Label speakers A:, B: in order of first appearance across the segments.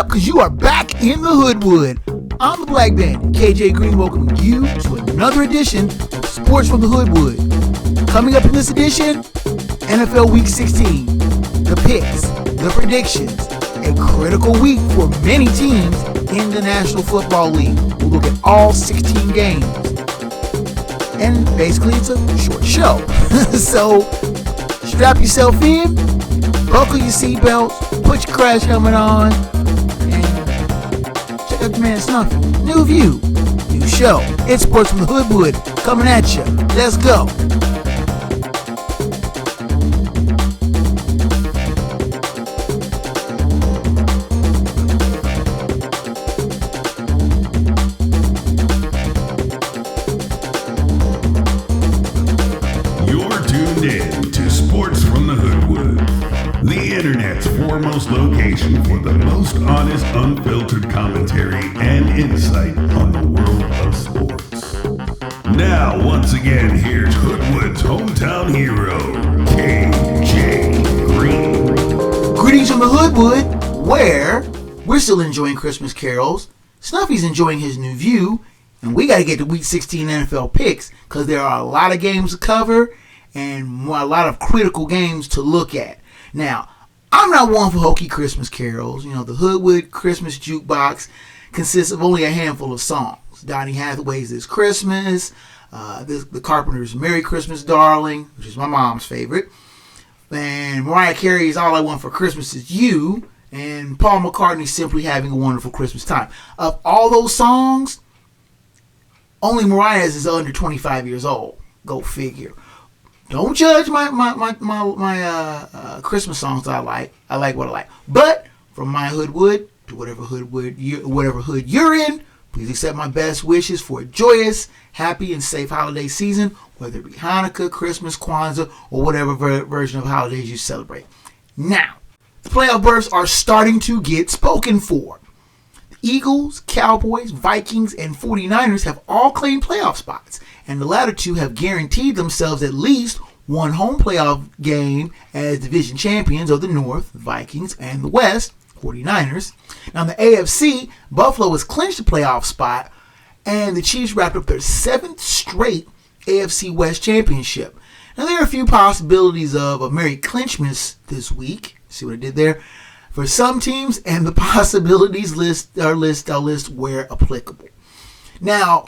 A: up, because you are back in the Hoodwood. I'm the Black Bandit, KJ Green, welcoming you to another edition of Sports from the Hoodwood. Coming up in this edition, NFL Week 16, the picks, the predictions, a critical week for many teams in the National Football League. We'll look at all 16 games. And basically, it's a short show. So, strap yourself in, buckle your seatbelts, put your crash helmet on, and check out the man Snuffy. New view, new show. It's Sports from the Hoodwood coming at you. Let's go.
B: Foremost location for the most honest, unfiltered commentary and insight on the world of sports. Now, once again, here's Hoodwood's hometown hero, KJ Green.
A: Greetings from the Hoodwood, where we're still enjoying Christmas carols, Snuffy's enjoying his new view, and we got to get to Week 16 NFL picks because there are a lot of games to cover and a lot of critical games to look at. Now, I'm not one for hokey Christmas carols. You know, the Hoodwood Christmas jukebox consists of only a handful of songs. Donny Hathaway's This Christmas, the Carpenters' Merry Christmas Darling, which is my mom's favorite, and Mariah Carey's All I Want for Christmas Is You, and Paul McCartney's Simply Having a Wonderful Christmas Time. Of all those songs, only Mariah's is under 25 years old. Go figure. Don't judge my Christmas songs that I like. I like what I like. But from my Hoodwood to whatever hood you're in, please accept my best wishes for a joyous, happy, and safe holiday season, whether it be Hanukkah, Christmas, Kwanzaa, or whatever version of holidays you celebrate. Now, the playoff berths are starting to get spoken for. The Eagles, Cowboys, Vikings, and 49ers have all claimed playoff spots, and the latter two have guaranteed themselves at least one home playoff game as division champions of the North, the Vikings, and the West, 49ers. Now in the AFC, Buffalo has clinched a playoff spot, and the Chiefs wrapped up their 7th straight AFC West championship. Now there are a few possibilities of a Merry Clinchmas this week. See what I did there? For some teams, and the possibilities list where applicable. Now,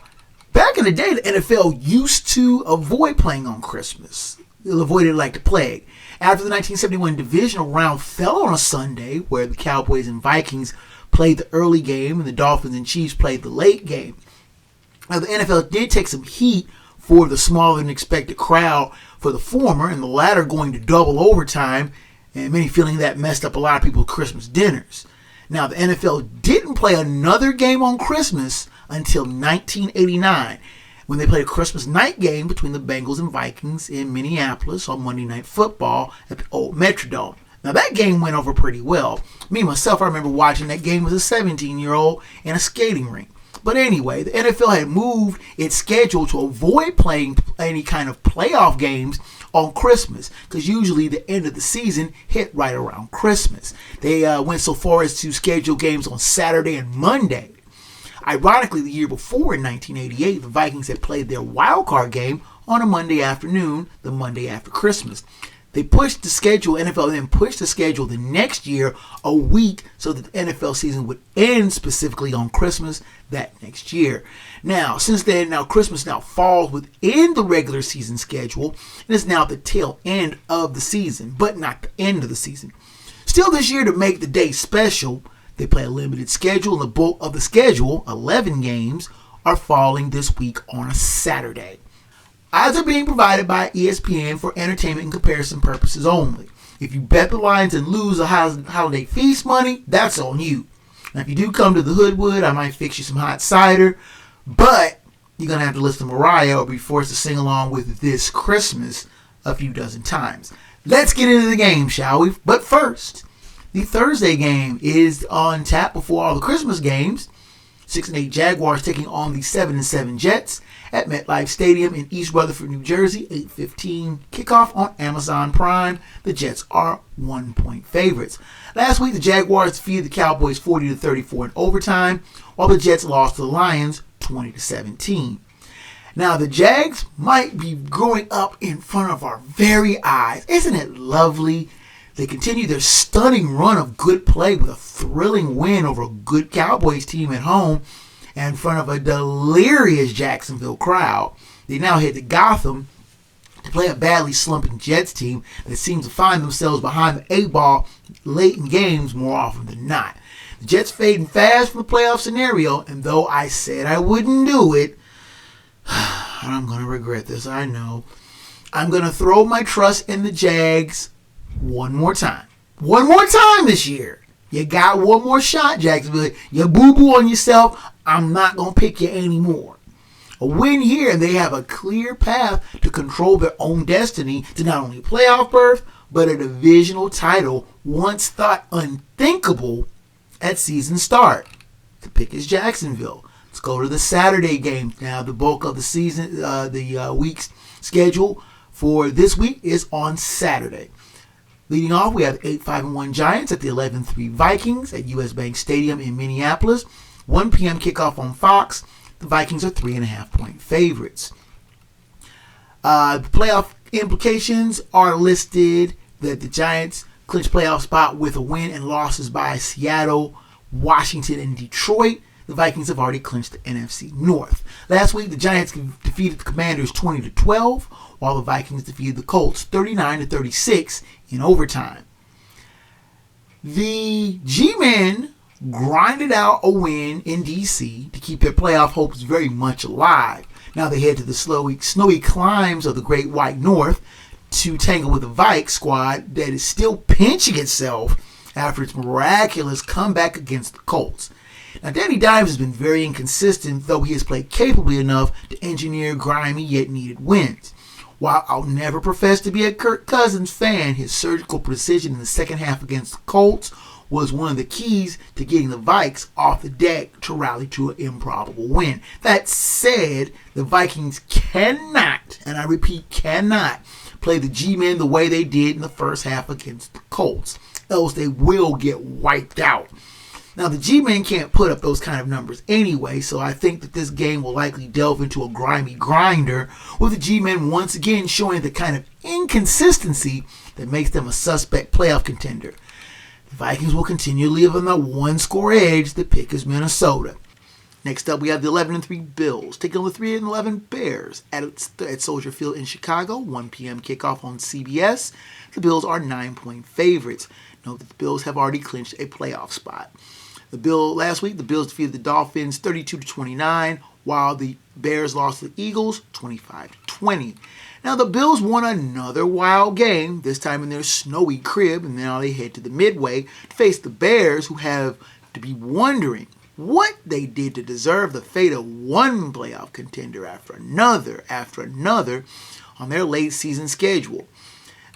A: back in the day, the NFL used to avoid playing on Christmas. They'll avoid it like the plague. After the 1971 divisional round fell on a Sunday, where the Cowboys and Vikings played the early game and the Dolphins and Chiefs played the late game. Now, the NFL did take some heat for the smaller than expected crowd for the former, and the latter going to double overtime, and many feeling that messed up a lot of people's Christmas dinners. Now, the NFL didn't play another game on Christmas until 1989, when they played a Christmas night game between the Bengals and Vikings in Minneapolis on Monday Night Football at the old Metrodome. Now, that game went over pretty well. Me, myself, I remember watching that game as a 17-year-old in a skating rink. But anyway, the NFL had moved its schedule to avoid playing any kind of playoff games on Christmas, because usually the end of the season hit right around Christmas. They went so far as to schedule games on Saturday and Monday. Ironically, the year before, in 1988, the Vikings had played their wild card game on a Monday afternoon, the Monday after Christmas. They pushed the schedule, NFL then pushed the schedule the next year a week so that the NFL season would end specifically on Christmas that next year. Now, since then, Christmas now falls within the regular season schedule and is now the tail end of the season, but not the end of the season. Still, this year, to make the day special, they play a limited schedule, and the bulk of the schedule, 11 games, are falling this week on a Saturday. Odds are being provided by ESPN for entertainment and comparison purposes only. If you bet the Lions and lose a holiday feast money, that's on you. Now, if you do come to the Hoodwood, I might fix you some hot cider, but you're going to have to listen to Mariah or be forced to sing along with This Christmas a few dozen times. Let's get into the game, shall we? But first, the Thursday game is on tap before all the Christmas games. 6-8 Jaguars taking on the 7-7 Jets at MetLife Stadium in East Rutherford, New Jersey. 8:15 kickoff on Amazon Prime. The Jets are 1-point favorites. Last week, the Jaguars defeated the Cowboys 40-34 in overtime, while the Jets lost to the Lions 20-17. Now, the Jags might be growing up in front of our very eyes. Isn't it lovely? They continue their stunning run of good play with a thrilling win over a good Cowboys team at home and in front of a delirious Jacksonville crowd. They now head to Gotham to play a badly slumping Jets team that seems to find themselves behind the 8-ball late in games more often than not. The Jets fading fast from the playoff scenario, and though I said I wouldn't do it, and I'm going to regret this, I know, I'm going to throw my trust in the Jags one more time. One more time this year. You got one more shot, Jacksonville. You boo-boo on yourself. I'm not going to pick you anymore. A win here, and they have a clear path to control their own destiny to not only a playoff berth, but a divisional title once thought unthinkable at season start. The pick is Jacksonville. Let's go to the Saturday game now. The bulk of the season, the week's schedule for this week is on Saturday. Leading off, we have 8-5-1 Giants at the 11-3 Vikings at US Bank Stadium in Minneapolis. 1 p.m. kickoff on Fox. The Vikings are 3.5-point favorites. The playoff implications are listed that the Giants clinch playoff spot with a win and losses by Seattle, Washington, and Detroit. The Vikings have already clinched the NFC North. Last week, the Giants defeated the Commanders 20-12, while the Vikings defeated the Colts 39-36 in overtime. The G-Men grinded out a win in D.C. to keep their playoff hopes very much alive. Now they head to the snowy climbs of the Great White North to tangle with the Vikes squad that is still pinching itself after its miraculous comeback against the Colts. Now, Danny Dimes has been very inconsistent, though he has played capably enough to engineer grimy yet needed wins. While I'll never profess to be a Kirk Cousins fan, his surgical precision in the second half against the Colts was one of the keys to getting the Vikes off the deck to rally to an improbable win. That said, the Vikings cannot, and I repeat, cannot, play the G-Men the way they did in the first half against the Colts, else they will get wiped out. Now, the G-Men can't put up those kind of numbers anyway, so I think that this game will likely delve into a grimy grinder, with the G-Men once again showing the kind of inconsistency that makes them a suspect playoff contender. The Vikings will continue to live on the one-score edge. The pick is Minnesota. Next up, we have the 11-3 Bills taking on the 3-11 Bears at Soldier Field in Chicago. 1 p.m. kickoff on CBS. The Bills are 9-point favorites. Note that the Bills have already clinched a playoff spot. Last week, the Bills defeated the Dolphins 32-29, while the Bears lost to the Eagles 25-20. Now, the Bills won another wild game, this time in their snowy crib, and now they head to the Midway to face the Bears, who have to be wondering what they did to deserve the fate of one playoff contender after another on their late season schedule.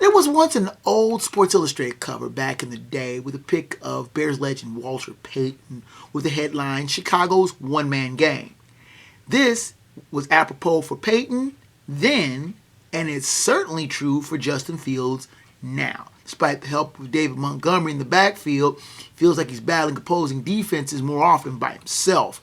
A: There was once an old Sports Illustrated cover back in the day with a pic of Bears legend Walter Payton with the headline, Chicago's One-Man Game. This was apropos for Payton then, and it's certainly true for Justin Fields now. Despite the help of David Montgomery in the backfield, feels like he's battling opposing defenses more often by himself.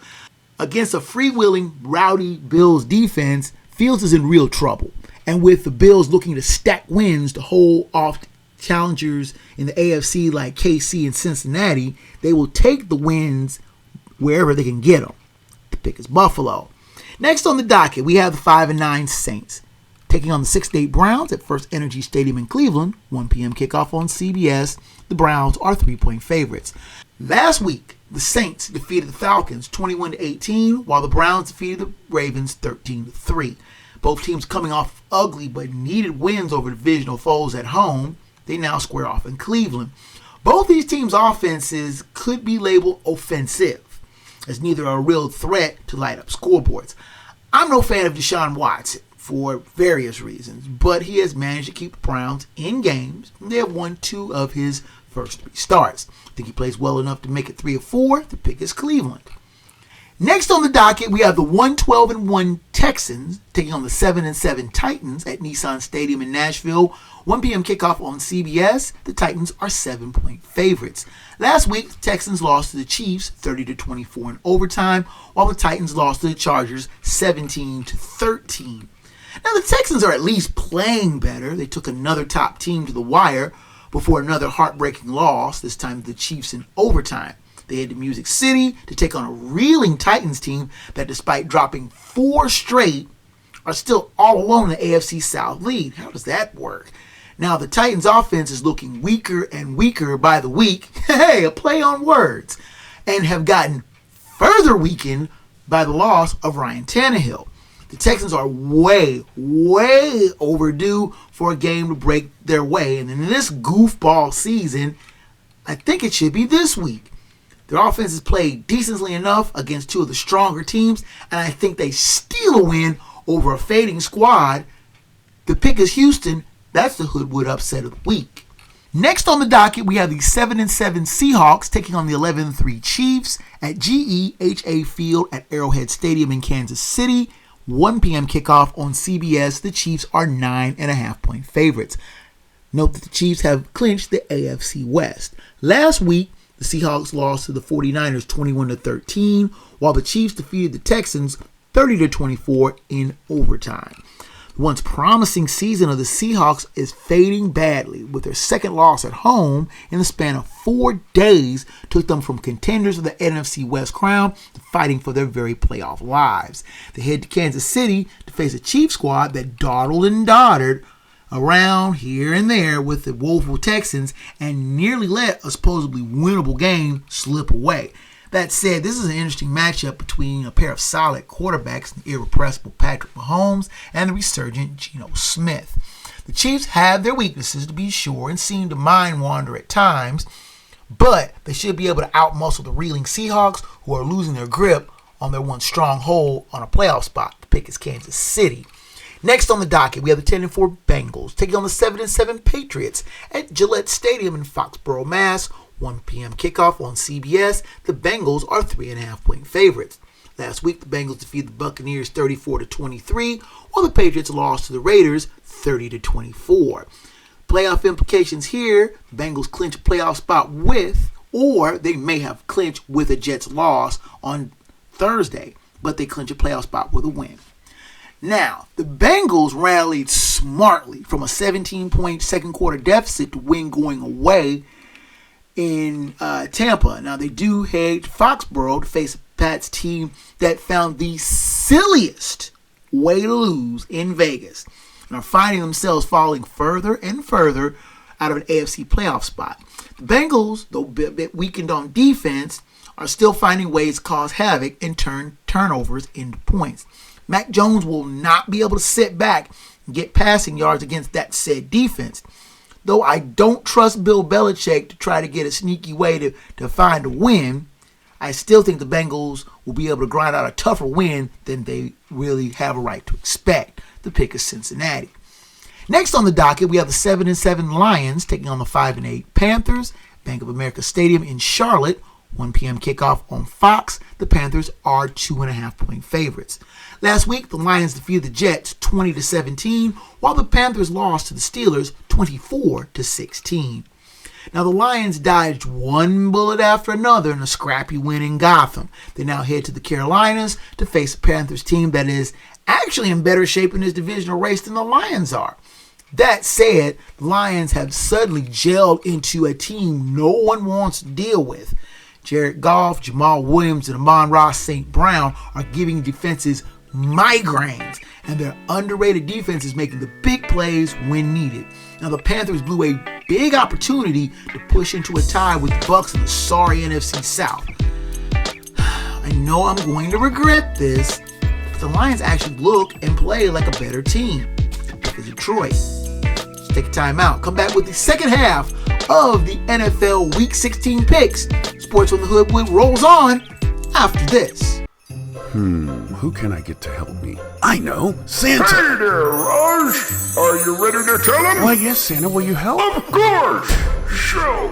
A: Against a freewheeling, rowdy Bills defense, Fields is in real trouble. And with the Bills looking to stack wins to hold off challengers in the AFC like KC and Cincinnati, they will take the wins wherever they can get them. The pick is Buffalo. Next on the docket, we have the 5-9 Saints taking on the 6-8 Browns at First Energy Stadium in Cleveland. 1 p.m. kickoff on CBS. The Browns are 3-point favorites. Last week, the Saints defeated the Falcons 21-18, while the Browns defeated the Ravens 13-3. Both teams coming off ugly but needed wins over divisional foes at home. They now square off in Cleveland. Both these teams' offenses could be labeled offensive, as neither are a real threat to light up scoreboards. I'm no fan of Deshaun Watson for various reasons, but he has managed to keep the Browns in games. They have won 2 of his first 3 starts. I think he plays well enough to make it 3 or 4. The pick is Cleveland. Next on the docket, we have the 1-12-1 Texans taking on the 7-7 Titans at Nissan Stadium in Nashville. 1 p.m. kickoff on CBS. The Titans are 7-point favorites. Last week, the Texans lost to the Chiefs 30-24 in overtime, while the Titans lost to the Chargers 17-13. Now, the Texans are at least playing better. They took another top team to the wire before another heartbreaking loss, this time to the Chiefs in overtime. They head to Music City to take on a reeling Titans team that, despite dropping 4 straight, are still all alone in the AFC South lead. How does that work? Now, the Titans offense is looking weaker and weaker by the week. Hey, a play on words. And have gotten further weakened by the loss of Ryan Tannehill. The Texans are way, way overdue for a game to break their way. And in this goofball season, I think it should be this week. Their offense has played decently enough against 2 of the stronger teams, and I think they steal a win over a fading squad. The pick is Houston. That's the Hoodwood upset of the week. Next on the docket, we have the 7-7 Seahawks taking on the 11-3 Chiefs at GEHA Field at Arrowhead Stadium in Kansas City. 1 p.m. kickoff on CBS. The Chiefs are 9.5-point favorites. Note that the Chiefs have clinched the AFC West. Last week, the Seahawks lost to the 49ers 21-13, while the Chiefs defeated the Texans 30-24 in overtime. The once promising season of the Seahawks is fading badly, with their second loss at home in the span of 4 days took them from contenders of the NFC West crown to fighting for their very playoff lives. They head to Kansas City to face a Chiefs squad that dawdled and doddered around here and there with the woeful Texans and nearly let a supposedly winnable game slip away. That said, this is an interesting matchup between a pair of solid quarterbacks, the irrepressible Patrick Mahomes and the resurgent Geno Smith. The Chiefs have their weaknesses, to be sure, and seem to mind wander at times, but they should be able to outmuscle the reeling Seahawks, who are losing their grip on their one stronghold on a playoff spot. The pick is Kansas City. Next on the docket, we have the 10-4 Bengals taking on the 7-7 Patriots at Gillette Stadium in Foxborough, Mass. 1 p.m. kickoff on CBS. The Bengals are 3.5-point favorites. Last week, the Bengals defeated the Buccaneers 34-23, while the Patriots lost to the Raiders 30-24. Playoff implications here: the Bengals clinch a playoff spot with, or they may have clinched with a Jets loss on Thursday, but they clinch a playoff spot with a win. Now, the Bengals rallied smartly from a 17-point second quarter deficit to win going away in Tampa. Now, they do head to Foxborough to face a Pats team that found the silliest way to lose in Vegas and are finding themselves falling further and further out of an AFC playoff spot. The Bengals, though a bit weakened on defense, are still finding ways to cause havoc and turn turnovers into points. Mac Jones will not be able to sit back and get passing yards against that said defense. Though I don't trust Bill Belichick to try to get a sneaky way to find a win, I still think the Bengals will be able to grind out a tougher win than they really have a right to expect. The pick is Cincinnati. Next on the docket, we have the 7-7 Lions taking on the 5-8 Panthers. Bank of America Stadium in Charlotte. 1 p.m. kickoff on Fox. The Panthers are 2.5-point favorites. Last week, the Lions defeated the Jets 20-17, while the Panthers lost to the Steelers 24-16. Now, the Lions dodged one bullet after another in a scrappy win in Gotham. They now head to the Carolinas to face a Panthers team that is actually in better shape in this divisional race than the Lions are. That said, the Lions have suddenly gelled into a team no one wants to deal with. Jared Goff, Jamal Williams, and Amon-Ra St. Brown are giving defenses migraines, and their underrated defense is making the big plays when needed. Now, the Panthers blew a big opportunity to push into a tie with the Bucs in the sorry NFC South. I know I'm going to regret this, but the Lions actually look and play like a better team. For Detroit. Let's take a time out. Come back with the second half of the NFL Week 16 picks. Sports on the Hoodwood rolls on after this.
B: Who can I get to help me? I know, Santa.
C: Hey there, Raj. Are you ready to tell him?
B: Why, yes, Santa, will you help?
C: Of course. So,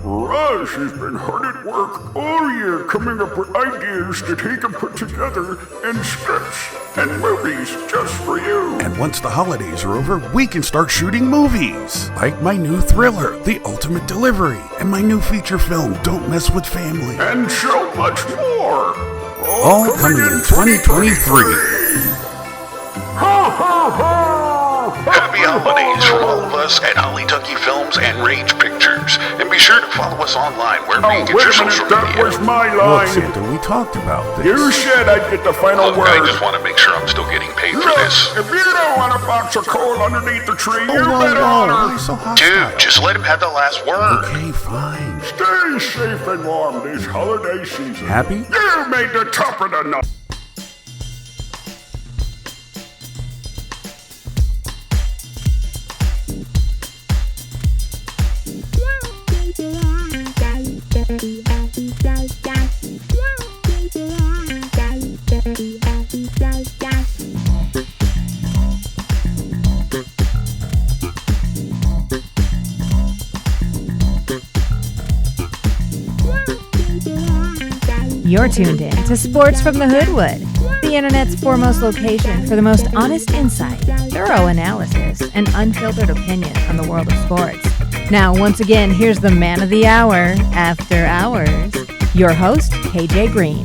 C: Russ has been hard at work all year coming up with ideas that he can put together in scripts and movies just for you.
B: And once the holidays are over, we can start shooting movies. Like my new thriller, The Ultimate Delivery, and my new feature film, Don't Mess with Family.
C: And so much more.
B: All coming in 2023.
C: Ha ha ha!
D: Happy holidays from all of us at Holly Tucky Films and Rage Pictures. And be sure to follow us online where we get your social
C: that
D: media.
C: was my
B: Look,
C: line.
B: Santa, we talked about this.
C: You said I'd get the final
D: Look,
C: word.
D: I just want to make sure I'm still getting paid for
C: Look,
D: this.
C: if you don't want a box of coal underneath the tree, you
B: Whoa,
C: better
B: why are
C: honor.
B: you so hostile?
D: Dude, just let him have the last word.
B: Okay, fine.
C: Stay safe and warm this holiday season.
B: Happy?
C: You made the top of the night.
E: You're tuned in to Sports from the Hoodwood, the internet's foremost location for the most honest insight, thorough analysis, and unfiltered opinion on the world of sports. Now, once again, here's the man of the hour, After Hours, your host, KJ Green.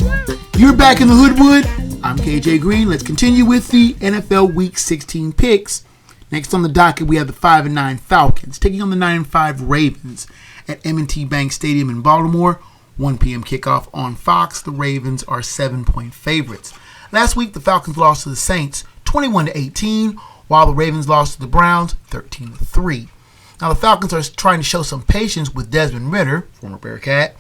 A: You're back in the Hoodwood. I'm KJ Green. Let's continue with the NFL Week 16 picks. Next on the docket, we have the 5-9 Falcons taking on the 9-5 Ravens at M&T Bank Stadium in Baltimore. 1 p.m. kickoff on Fox. The Ravens are 7-point favorites. Last week, the Falcons lost to the Saints 21-18, while the Ravens lost to the Browns 13-3. Now, the Falcons are trying to show some patience with Desmond Ridder, former Bearcat,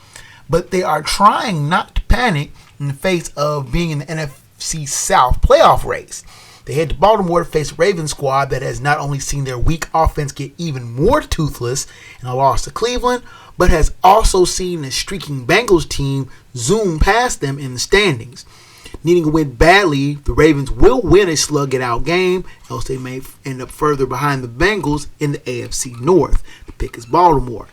A: but they are trying not to panic in the face of being in the NFC South playoff race. They head to Baltimore to face a Ravens squad that has not only seen their weak offense get even more toothless in a loss to Cleveland, but has also seen the streaking Bengals team zoom past them in the standings. Needing a win badly, the Ravens will win a slug-it-out game, else they may end up further behind the Bengals in the AFC North. The pick is Baltimore.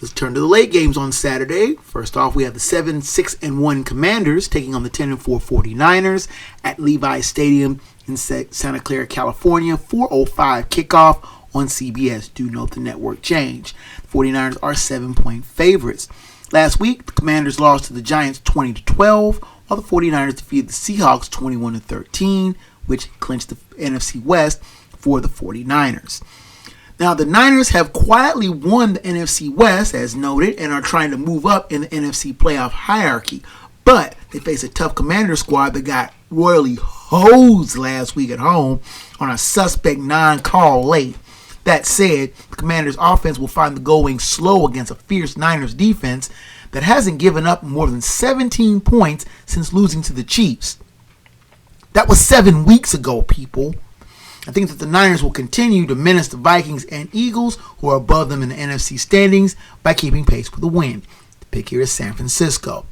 A: Let's turn to the late games on Saturday. First off, we have the 7-6-1 Commanders taking on the 10-4 49ers at Levi's Stadium in Santa Clara, California. 4:05 kickoff on CBS. Do note the network change. The 49ers are 7-point favorites. Last week, the Commanders lost to the Giants 20-12, while the 49ers defeated the Seahawks 21-13, which clinched the NFC West for the 49ers. Now, the Niners have quietly won the NFC West, as noted, and are trying to move up in the NFC playoff hierarchy. But they face a tough Commander squad that got royally hosed last week at home on a suspect non-call late. That said, the Commanders' offense will find the going slow against a fierce Niners defense that hasn't given up more than 17 points since losing to the Chiefs. That was 7 weeks ago, people. I think that the Niners will continue to menace the Vikings and Eagles, who are above them in the NFC standings, by keeping pace with the win. The pick here is San Francisco.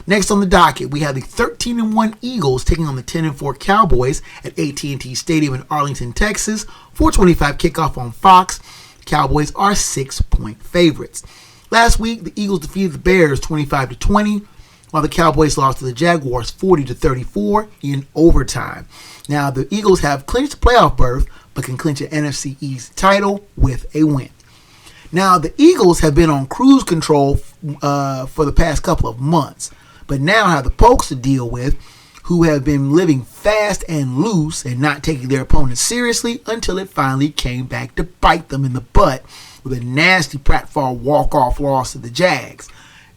A: Next on the docket, we have the 13-1 Eagles taking on the 10-4 Cowboys at AT&T Stadium in Arlington, Texas. 4:25 kickoff on Fox. The Cowboys are 6-point favorites. Last week, the Eagles defeated the Bears 25-20, while the Cowboys lost to the Jaguars 40-34 in overtime. Now, the Eagles have clinched a playoff berth, but can clinch an NFC East title with a win. Now, the Eagles have been on cruise control for the past couple of months, but now have the Pokes to deal with, who have been living fast and loose and not taking their opponents seriously until it finally came back to bite them in the butt with a nasty pratfall walk-off loss to the Jags.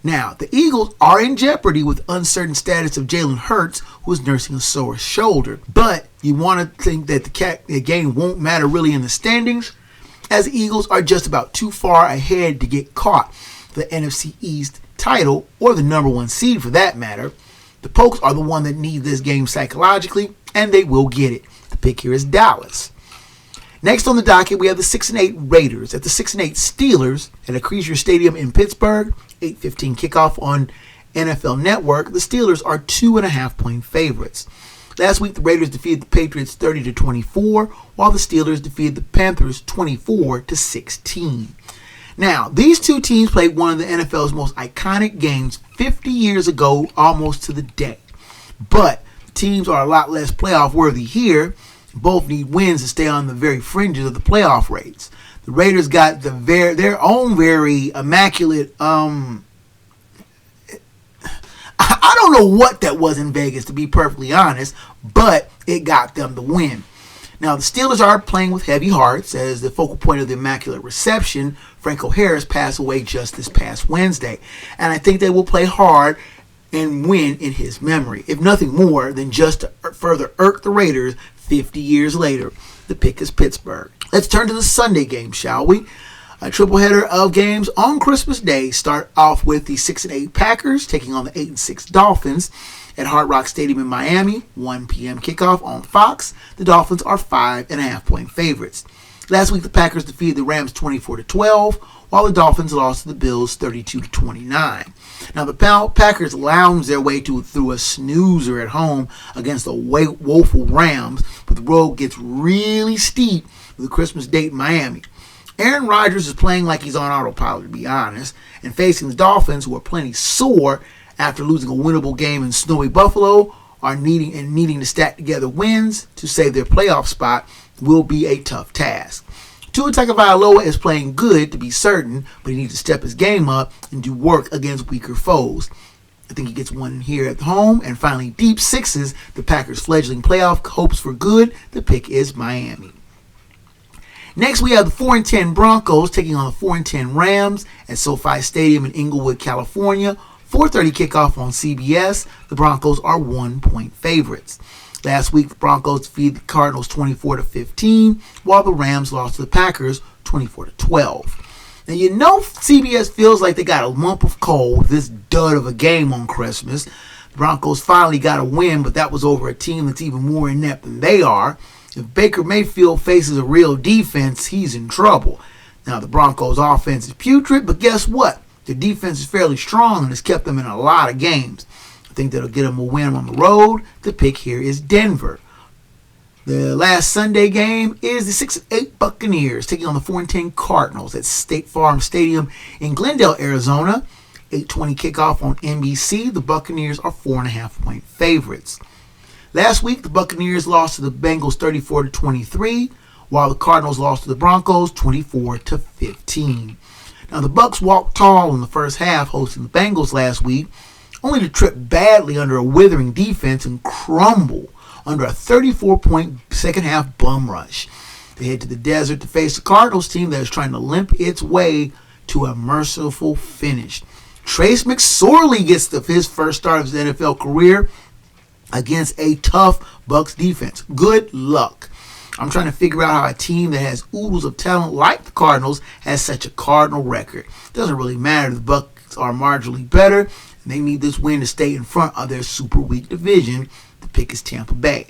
A: Now, the Eagles are in jeopardy with uncertain status of Jalen Hurts, who is nursing a sore shoulder. But you want to think that the game won't matter really in the standings, as the Eagles are just about too far ahead to get caught for the NFC East title, or the number 1 seed for that matter. The Pokes are the one that need this game psychologically, and they will get it. The pick here is Dallas. Next on the docket, we have the 6-8 Raiders at the 6-8 Steelers at Acrisure Stadium in Pittsburgh. 8:15 kickoff on NFL Network. The Steelers are 2.5-point favorites. Last week, the Raiders defeated the Patriots 30-24, while the Steelers defeated the Panthers 24-16. Now, these two teams played one of the NFL's most iconic games 50 years ago, almost to the day. But teams are a lot less playoff worthy here. Both need wins to stay on the very fringes of the playoff race. The Raiders got their own very immaculate. I don't know what that was in Vegas, to be perfectly honest, but it got them the win. Now, the Steelers are playing with heavy hearts as the focal point of the Immaculate Reception, Franco passed away just this past Wednesday. And I think they will play hard and win in his memory, if nothing more than just to further irk the Raiders 50 years later. The pick is Pittsburgh. Let's turn to the Sunday game, shall we? A tripleheader of games on Christmas Day start off with the 6-8 Packers taking on the 8-6 Dolphins at Hard Rock Stadium in Miami. 1 p.m. kickoff on Fox. The Dolphins are 5.5-point favorites. Last week, the Packers defeated the Rams 24-12, while the Dolphins lost to the Bills 32-29. Now, the Packers lounged their way through a snoozer at home against the woeful Rams, but the road gets really steep with the Christmas date in Miami. Aaron Rodgers is playing like he's on autopilot, to be honest, and facing the Dolphins, who are plenty sore after losing a winnable game in snowy Buffalo, are needing to stack together wins to save their playoff spot will be a tough task. Tua Tagovailoa is playing good, to be certain, but he needs to step his game up and do work against weaker foes. I think he gets one here at home. And finally, deep sixes, the Packers' fledgling playoff hopes for good. The pick is Miami. Next, we have the 4-10 Broncos taking on the 4-10 Rams at SoFi Stadium in Inglewood, California. 4:30 kickoff on CBS. The Broncos are 1-point favorites. Last week, the Broncos defeated the Cardinals 24-15, while the Rams lost to the Packers 24-12. Now, you know CBS feels like they got a lump of coal with this dud of a game on Christmas. The Broncos finally got a win, but that was over a team that's even more inept than they are. If Baker Mayfield faces a real defense, he's in trouble. Now, the Broncos' offense is putrid, but guess what? Their defense is fairly strong and has kept them in a lot of games. I think that'll get them a win on the road. The pick here is Denver. The last Sunday game is the 6-8 Buccaneers taking on the 4-10 Cardinals at State Farm Stadium in Glendale, Arizona. 8:20 kickoff on NBC. The Buccaneers are 4.5-point favorites. Last week, the Buccaneers lost to the Bengals 34-23, while the Cardinals lost to the Broncos 24-15. Now, the Bucs walked tall in the first half, hosting the Bengals last week, only to trip badly under a withering defense and crumble under a 34-point second-half bum rush. They head to the desert to face the Cardinals team that is trying to limp its way to a merciful finish. Trace McSorley gets his first start of his NFL career against a tough Bucs defense. Good luck. I'm trying to figure out how a team that has oodles of talent like the Cardinals has such a Cardinal record. It doesn't really matter. The Bucs are marginally better, and they need this win to stay in front of their super weak division. The pick is Tampa Bay.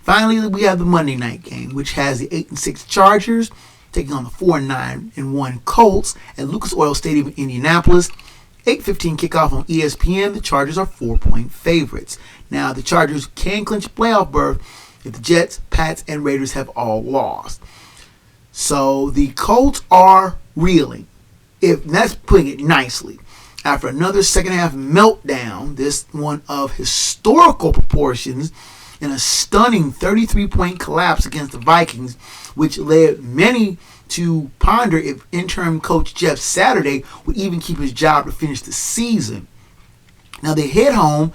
A: Finally, we have the Monday night game, which has the 8-6 Chargers taking on the 4-9-1 Colts at Lucas Oil Stadium in Indianapolis. 8:15 kickoff on ESPN. The Chargers are 4-point favorites. Now, the Chargers can clinch a playoff berth if the Jets, Pats, and Raiders have all lost. So the Colts are reeling. That's putting it nicely. After another second-half meltdown, this one of historical proportions, in a stunning 33-point collapse against the Vikings, which led many to ponder if interim coach Jeff Saturday would even keep his job to finish the season. Now they head home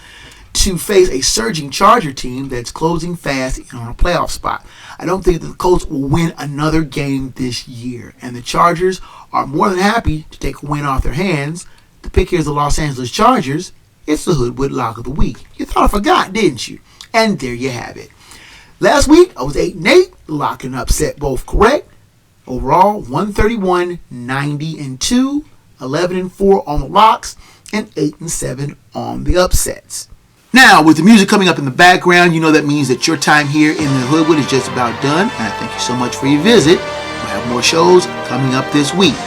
A: to face a surging Charger team that's closing fast on a playoff spot. I don't think that the Colts will win another game this year, and the Chargers are more than happy to take a win off their hands. The pick here is the Los Angeles Chargers. It's the Hoodwood Lock of the Week. You thought I forgot, didn't you? And there you have it. Last week, I was 8-8. Lock and upset both correct. Overall, 131, 90-2, 11-4 on the locks, and 8-7 on the upsets. Now, with the music coming up in the background, you know that means that your time here in the Hoodwood is just about done. And I thank you so much for your visit. We'll have more shows coming up this week.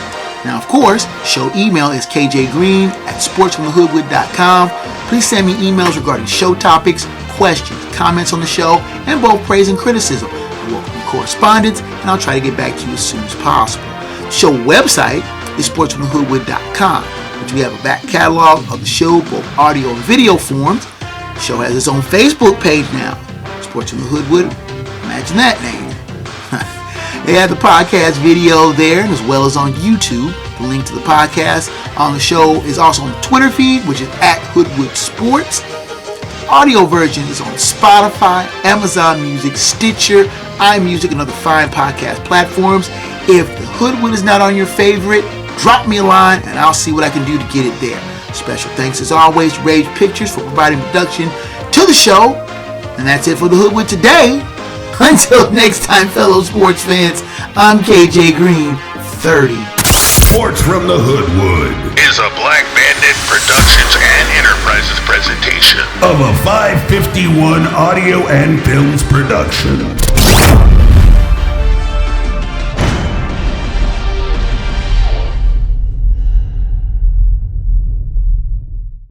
A: Now, of course, show email is kjgreen@sportsfromthehoodwood.com. Please send me emails regarding show topics, questions, comments on the show, and both praise and criticism. I welcome your correspondence, and I'll try to get back to you as soon as possible. The show website is sportsfromthehoodwood.com, which we have a back catalog of the show, both audio and video forms. The show has its own Facebook page now, Sports from the Hoodwood. Imagine that name. They have the podcast video there, as well as on YouTube. The link to the podcast on the show is also on the Twitter feed, which is @Hoodwood Sports. Audio version is on Spotify, Amazon Music, Stitcher, iMusic, and other fine podcast platforms. If the Hoodwood is not on your favorite, drop me a line and I'll see what I can do to get it there. Special thanks as always to Rage Pictures for providing production to the show. And that's it for the Hoodwood today. Until next time, fellow sports fans, I'm KJ Green, 30.
B: Sports from the Hoodwood
D: is a Black Bandit Productions and Enterprises presentation
B: of a 551 Audio and Films production.